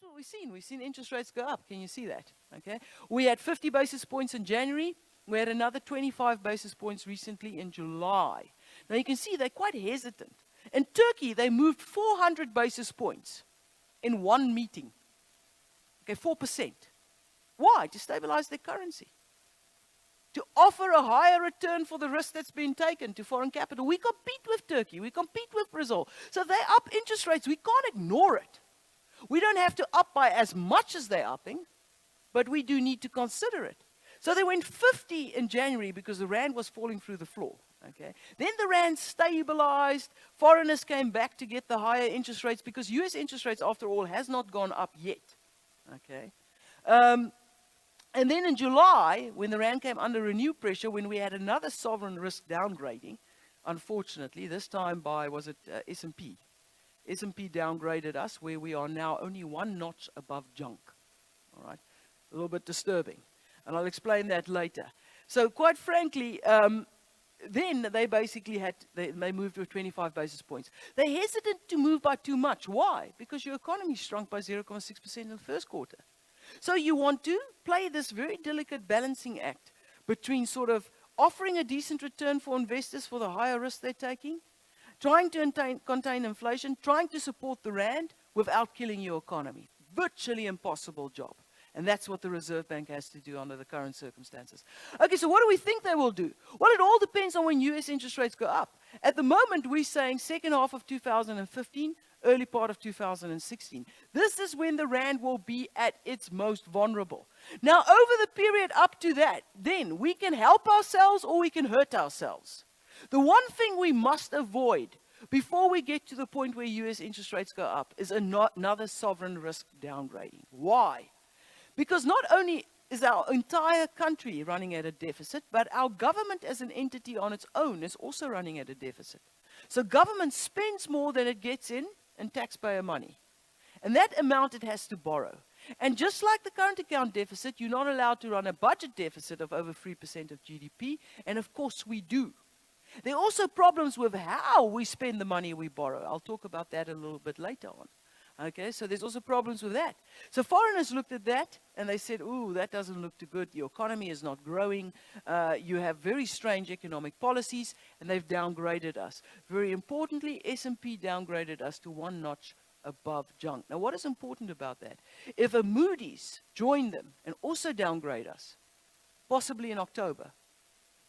what we've seen. We've seen interest rates go up. Can you see that? Okay. We had 50 basis points in January. We had another 25 basis points recently in July. Now you can see they're quite hesitant. In Turkey, they moved 400 basis points in one meeting. Okay, 4%. Why? To stabilize their currency. To offer a higher return for the risk that's been taken to foreign capital. We compete with Turkey. We compete with Brazil. So they up interest rates. We can't ignore it. We don't have to up by as much as they're upping, but we do need to consider it. So they went 50 in January because the rand was falling through the floor. Okay. Then the rand stabilized. Foreigners came back to get the higher interest rates because US interest rates, after all, has not gone up yet. Okay. And then in July, when the rand came under renewed pressure, when we had another sovereign risk downgrading, unfortunately, this time by, was it S&P? S&P downgraded us, where we are now only one notch above junk. All right, a little bit disturbing, and I'll explain that later. So quite frankly, then they basically they moved with 25 basis points. They hesitant to move by too much. Why? Because your economy shrunk by 0.6% in the first quarter. So you want to play this very delicate balancing act between sort of offering a decent return for investors for the higher risk they're taking, trying to contain inflation, trying to support the rand without killing your economy. Virtually impossible job. And that's what the Reserve Bank has to do under the current circumstances. Okay, so what do we think they will do? Well, it all depends on when US interest rates go up. At the moment, we're saying second half of 2015, early part of 2016. This is when the rand will be at its most vulnerable. Now, over the period up to that, then we can help ourselves or we can hurt ourselves. The one thing we must avoid before we get to the point where US interest rates go up is another sovereign risk downgrading. Why? Because not only is our entire country running at a deficit, but our government as an entity on its own is also running at a deficit. So government spends more than it gets in taxpayer money. And that amount it has to borrow. And just like the current account deficit, you're not allowed to run a budget deficit of over 3% of GDP, and of course we do. There are also problems with how we spend the money we borrow. I'll talk about that a little bit later on. Okay, so there's also problems with that. So foreigners looked at that and they said, ooh, that doesn't look too good. Your economy is not growing. You have very strange economic policies, and they've downgraded us. Very importantly, S&P downgraded us to one notch above junk. Now, what is important about that? If a Moody's joined them and also downgrade us, possibly in October,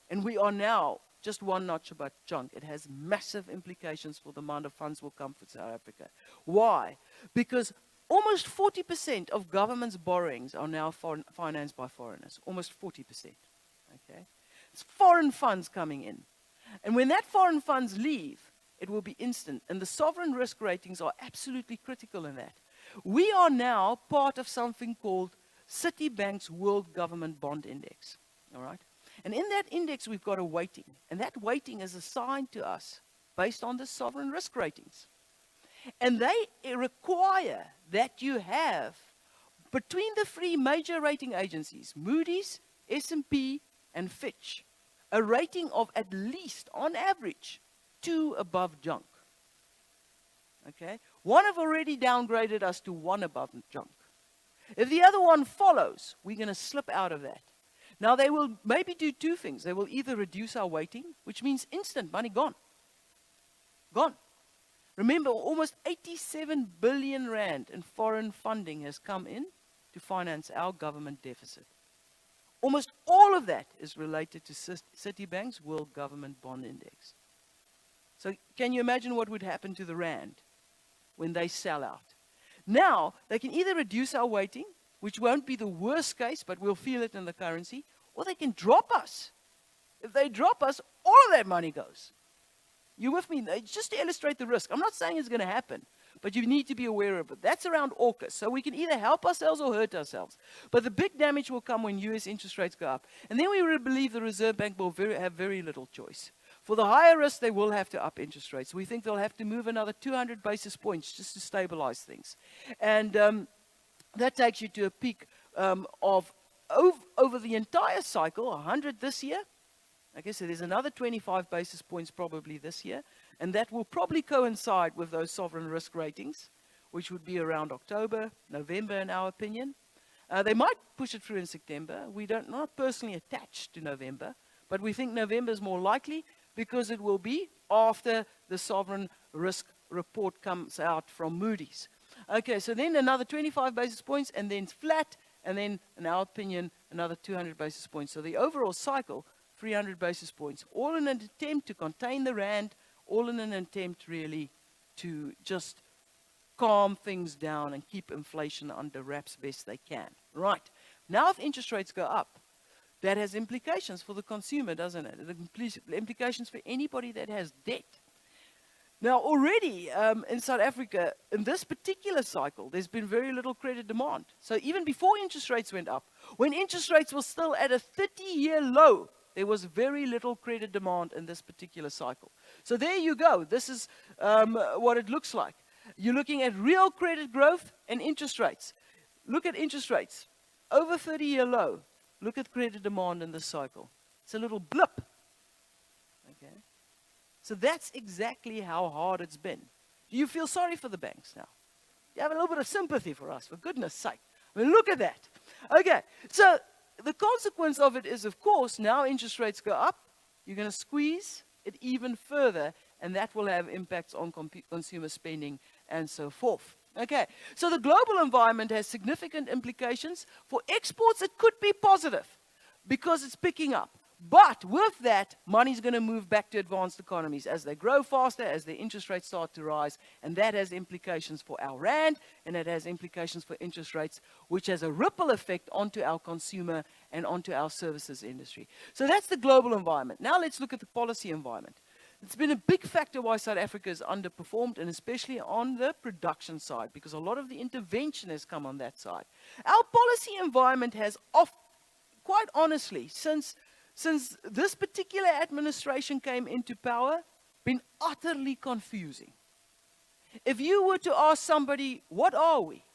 and we are now just one notch above junk, it has massive implications for the amount of funds will come for South Africa. Why? Because almost 40% of government's borrowings are now financed by foreigners. Almost 40%. Okay? It's foreign funds coming in. And when that foreign funds leave, it will be instant. And the sovereign risk ratings are absolutely critical in that. We are now part of something called Citibank's World Government Bond Index. All right? And in that index, we've got a weighting. And that weighting is assigned to us based on the sovereign risk ratings. And they require that you have, between the three major rating agencies, Moody's, S&P, and Fitch, a rating of at least, on average, 2 above junk. Okay? One have already downgraded us to 1 above junk. If the other one follows, we're going to slip out of that. Now, they will maybe do two things. They will either reduce our weighting, which means instant money gone. Gone. Remember, almost 87 billion rand in foreign funding has come in to finance our government deficit. Almost all of that is related to Citibank's World Government Bond Index. So can you imagine what would happen to the rand when they sell out? Now, they can either reduce our weighting, which won't be the worst case, but we'll feel it in the currency, or they can drop us. If they drop us, all of that money goes. You with me? Just to illustrate the risk. I'm not saying it's going to happen, but you need to be aware of it. That's around AUKUS. So we can either help ourselves or hurt ourselves. But the big damage will come when US interest rates go up. And then we believe the Reserve Bank will have very little choice. For the higher risk, they will have to up interest rates. We think they'll have to move another 200 basis points just to stabilize things. And that takes you to a peak of over the entire cycle, 100 this year. Okay, so there's another 25 basis points probably this year, and that will probably coincide with those sovereign risk ratings, which would be around October, November, in our opinion. They might push it through in September. We don't not personally attached to November, but we think November is more likely because it will be after the sovereign risk report comes out from Moody's. Okay, so then another 25 basis points, and then flat, and then, in our opinion, another 200 basis points. So the overall cycle, 300 basis points, all in an attempt to contain the rand, all in an attempt really to just calm things down and keep inflation under wraps best they can. Right. Now if interest rates go up, that has implications for the consumer, doesn't it? The implications for anybody that has debt. Now already in South Africa, in this particular cycle, there's been very little credit demand. So even before interest rates went up, when interest rates were still at a 30-year low, there was very little credit demand in this particular cycle. So there you go. This is what it looks like. You're looking at real credit growth and interest rates. Look at interest rates. Over 30-year low. Look at credit demand in this cycle. It's a little blip. Okay. So that's exactly how hard it's been. Do you feel sorry for the banks now? You have a little bit of sympathy for us, for goodness sake. I mean, look at that. Okay, so the consequence of it is, of course, now interest rates go up, you're going to squeeze it even further, and that will have impacts on consumer spending and so forth. Okay, so the global environment has significant implications. For exports, it could be positive because it's picking up. But with that, money's going to move back to advanced economies as they grow faster, as their interest rates start to rise, and that has implications for our rand, and it has implications for interest rates, which has a ripple effect onto our consumer and onto our services industry. So that's the global environment. Now let's look at the policy environment. It's been a big factor why South Africa has underperformed, and especially on the production side, because a lot of the intervention has come on that side. Our policy environment has, quite honestly, since this particular administration came into power, been utterly confusing. If you were to ask somebody, what are we?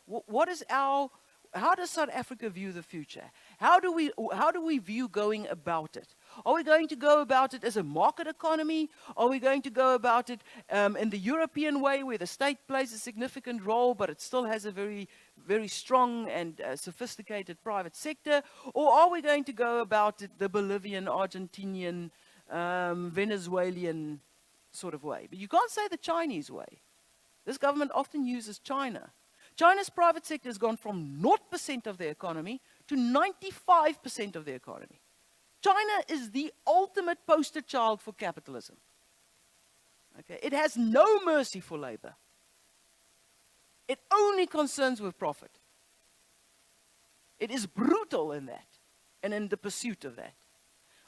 How does South Africa view the future? How do we view going about it? Are we going to go about it as a market economy? Are we going to go about it in the European way, where the state plays a significant role, but it still has a very, very strong and sophisticated private sector? Or are we going to go about it the Bolivian, Argentinian, Venezuelan sort of way? But you can't say the Chinese way. This government often uses China. China's private sector has gone from 0% of their economy to 95% of their economy. China is the ultimate poster child for capitalism. Okay? It has no mercy for labor. It only concerns with profit. It is brutal in that and in the pursuit of that.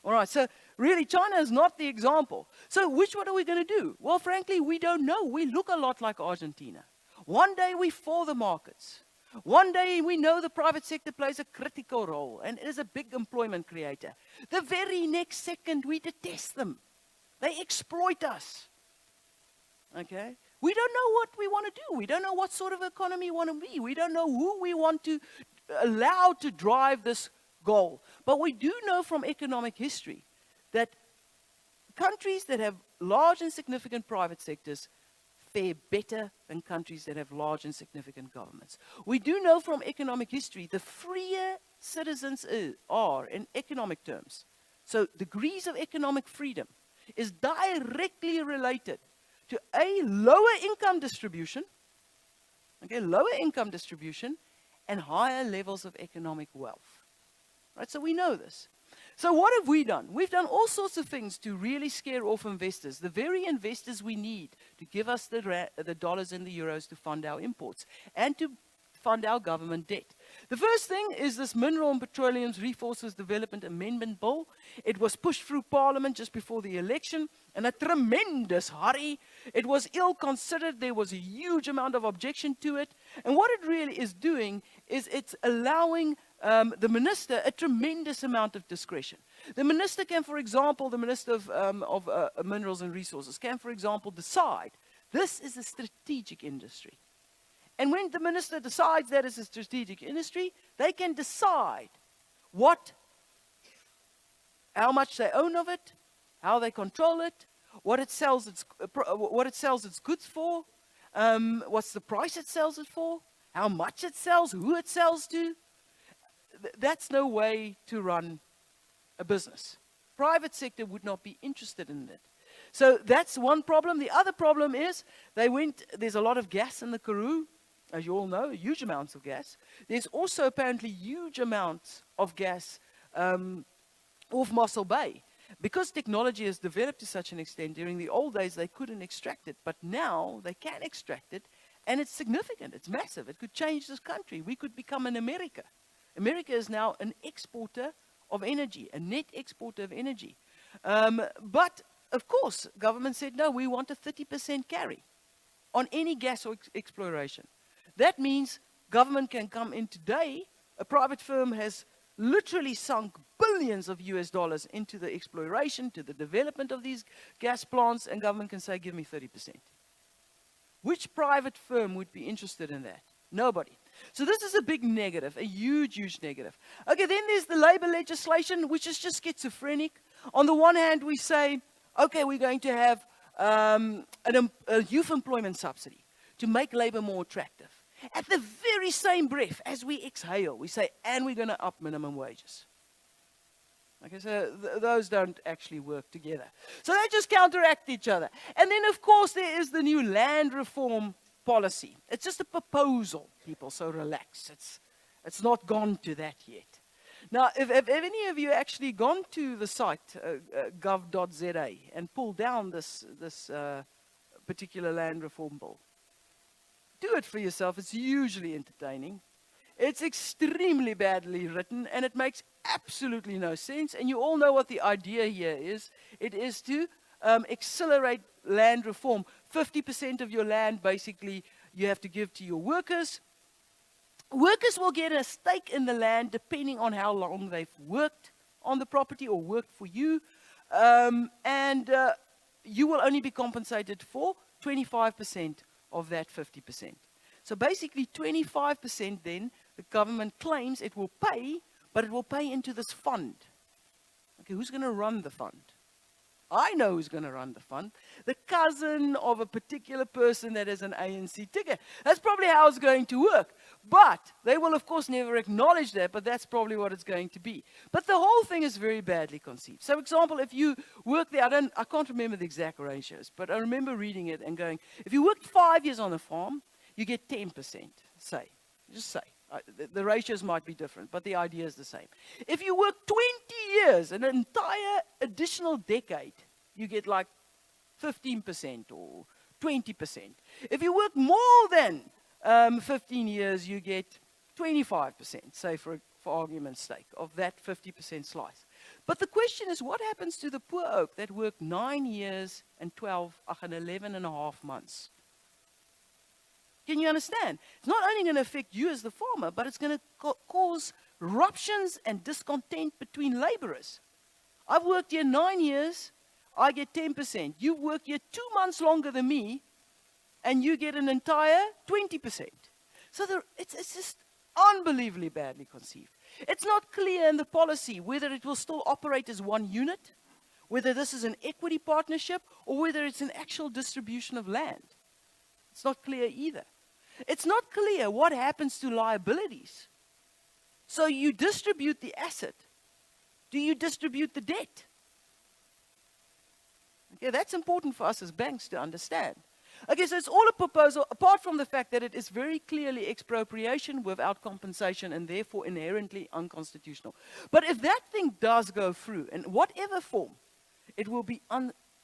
All right, so really China is not the example. So which one are we going to do? Well, frankly, we don't know. We look a lot like Argentina. One day we're for the markets. One day we know the private sector plays a critical role and is a big employment creator. The very next second we detest them. They exploit us. Okay? We don't know what we want to do. We don't know what sort of economy we want to be. We don't know who we want to allow to drive this goal. But we do know from economic history that countries that have large and significant private sectors fare better than countries that have large and significant governments. We do know from economic history the freer citizens are in economic terms. So degrees of economic freedom is directly related to a lower income distribution, and higher levels of economic wealth. Right? So we know this. So what have we done? We've done all sorts of things to really scare off investors, the very investors we need to give us the dollars and the euros to fund our imports and to fund our government debt. The first thing is this Mineral and Petroleum Resources Development Amendment Bill. It was pushed through Parliament just before the election in a tremendous hurry. It was ill-considered. There was a huge amount of objection to it. And what it really is doing is it's allowing the minister a tremendous amount of discretion. The minister can, for example, the Minister of Minerals and Resources can, for example, decide this is a strategic industry. And when the minister decides that it's a strategic industry, they can decide how much they own of it, how they control it, what it sells its goods for, what's the price it sells it for, how much it sells, who it sells to. That's no way to run a business. Private sector would not be interested in it. So that's one problem. The other problem is there's a lot of gas in the Karoo, as you all know, huge amounts of gas. There's also apparently huge amounts of gas off Mossel Bay. Because technology has developed to such an extent, during the old days they couldn't extract it, but now they can extract it, and it's significant, it's massive. It could change this country. We could become an America. America is now an exporter of energy, a net exporter of energy. But, of course, government said, no, we want a 30% carry on any gas or exploration. That means government can come in today. A private firm has literally sunk billions of US dollars into the exploration, to the development of these gas plants, and government can say, give me 30%. Which private firm would be interested in that? Nobody. So this is a big negative, a huge, huge negative. Okay, then there's the labor legislation, which is just schizophrenic. On the one hand, we say, okay, we're going to have a youth employment subsidy to make labor more attractive. At the very same breath as we exhale, we say, and we're going to up minimum wages. Okay, so those don't actually work together. So they just counteract each other. And then, of course, there is the new land reform policy. It's just a proposal, people, so relax. It's not gone to that yet. Now, if any of you actually gone to the site, gov.za, and pulled down this particular land reform bill, do it for yourself. It's hugely entertaining. It's extremely badly written, and it makes absolutely no sense. And you all know what the idea here is. It is to accelerate land reform. 50% of your land, basically, you have to give to your workers. Workers will get a stake in the land depending on how long they've worked on the property or worked for you. And you will only be compensated for 25% of that 50%. So basically 25% then the government claims it will pay, but it will pay into this fund. Okay, who's going to run the fund? I know who's going to run the fund. The cousin of a particular person that has an ANC ticket. That's probably how it's going to work. But they will, of course, never acknowledge that, but that's probably what it's going to be. But the whole thing is very badly conceived. So, for example, if you work there, I can't remember the exact ratios, but I remember reading it and going, if you worked 5 years on a farm, you get 10%, say. Just say. The ratios might be different, but the idea is the same. If you work 20 years, an entire additional decade, you get like 15% or 20%. If you work more than 15 years, you get 25%, say for argument's sake, of that 50% slice. But the question is, what happens to the poor oak that worked 9 years and 11 and a half months? Can you understand? It's not only going to affect you as the farmer, but it's going to cause ruptions and discontent between laborers. I've worked here 9 years, I get 10%. You've worked here 2 months longer than me, and you get an entire 20%. So it's just unbelievably badly conceived. It's not clear in the policy whether it will still operate as one unit, whether this is an equity partnership, or whether it's an actual distribution of land. It's not clear either. It's not clear what happens to liabilities. So you distribute the asset. Do you distribute the debt? Okay, that's important for us as banks to understand. Okay, so it's all a proposal, apart from the fact that it is very clearly expropriation without compensation and therefore inherently unconstitutional. But if that thing does go through, in whatever form, it will be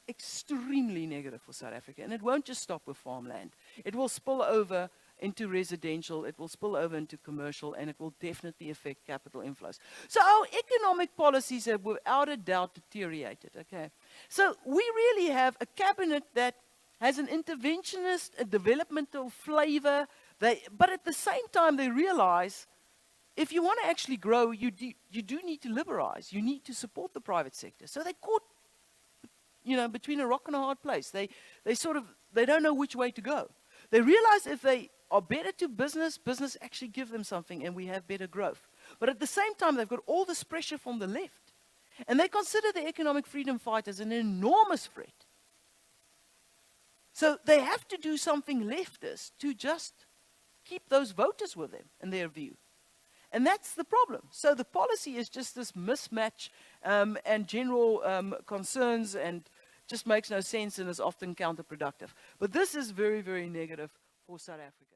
extremely negative for South Africa. And it won't just stop with farmland. It will spill over into residential, it will spill over into commercial, and it will definitely affect capital inflows. So our economic policies have without a doubt deteriorated, okay? So we really have a cabinet that has an interventionist, a developmental flavor, but at the same time they realize if you want to actually grow, you do need to liberalize. You need to support the private sector. So they caught, between a rock and a hard place. They don't know which way to go. They realize if they are better to business actually give them something and we have better growth. But at the same time, they've got all this pressure from the left. And they consider the economic freedom fight as an enormous threat. So they have to do something leftist to just keep those voters with them, in their view. And that's the problem. So the policy is just this mismatch and general concerns, and just makes no sense and is often counterproductive. But this is very, very negative for South Africa.